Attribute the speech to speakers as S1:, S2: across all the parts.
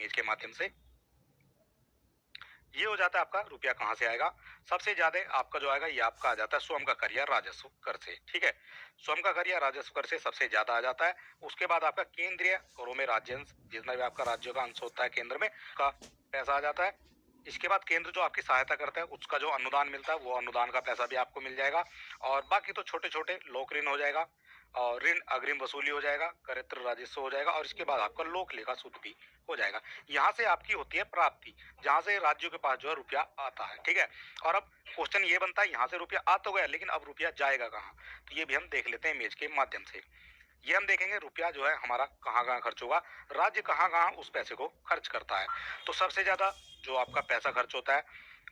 S1: Image के माध्यम से। ये हो जाता है आपका रुपया कहाँ से आएगा। सबसे ज्यादा आपका जो आएगा ये आपका आ जाता है स्वयं का कर या राजस्व कर से। ठीक है, स्वयं का कर या राजस्व कर से सबसे ज्यादा आ जाता है। उसके बाद आपका केंद्रीय करों में राज्यांश, जितना भी आपका राज्यों का अंश होता है केंद्र में, का पैसा आ जाता है। इसके बाद केंद्र जो आपकी सहायता करता है उसका जो अनुदान मिलता है वो अनुदान का पैसा भी आपको मिल जाएगा। और बाकी तो छोटे छोटे लोक ऋण हो जाएगा, और ऋण अग्रिम वसूली हो जाएगा, करेत्र राजस्व हो जाएगा, और इसके बाद आपका लोक लेखा सूत्र भी हो जाएगा। यहाँ से आपकी होती है प्राप्ति, जहाँ से राज्यों के पास जो है रुपया आता है। ठीक है, और अब क्वेश्चन ये बनता है यहाँ से रुपया आ तो गया, लेकिन अब रुपया जाएगा कहाँ, तो ये भी हम देख लेते हैं इमेज के माध्यम से। ये हम देखेंगे रुपया जो है हमारा कहाँ कहाँ खर्च होगा, राज्य कहाँ कहाँ उस पैसे को खर्च करता है। तो सबसे ज्यादा जो आपका पैसा खर्च होता है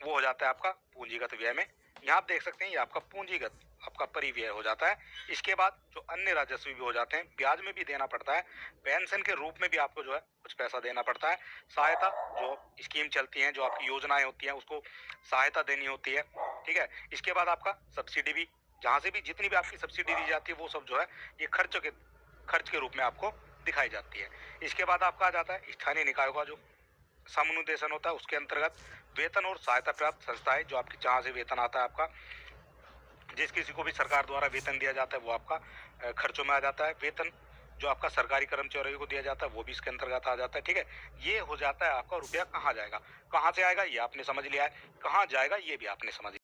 S1: वो हो जाता है आपका पूंजीगत व्यय में। यहाँ आप देख सकते हैं ये आपका पूंजीगत आपका परिव्यय हो जाता है। इसके बाद जो अन्य राजस्व भी हो जाते हैं, ब्याज में भी देना पड़ता है, पेंशन के रूप में भी आपको जो है कुछ पैसा देना पड़ता है, सहायता जो स्कीम चलती है, जो आपकी योजनाएं होती हैं उसको सहायता देनी होती है। ठीक है, इसके बाद आपका सब्सिडी भी, जहाँ से भी जितनी भी आपकी सब्सिडी दी जाती है वो सब जो है ये खर्च के रूप में आपको दिखाई जाती है। इसके बाद आपका आ जाता है स्थानीय निकायों का जो समनुदेशन होता है, उसके अंतर्गत वेतन और सहायता प्राप्त संस्थाएं, जो आपकी जहाँ से वेतन आता है आपका, जिस किसी को भी सरकार द्वारा वेतन दिया जाता है वो आपका खर्चों में आ जाता है। वेतन जो आपका सरकारी कर्मचारियों को दिया जाता है वो भी इसके अंतर्गत आ जाता है। ठीक है, ये हो जाता है आपका रुपया कहाँ जाएगा। कहाँ से आएगा ये आपने समझ लिया है, कहाँ जाएगा ये भी आपने समझ लिया।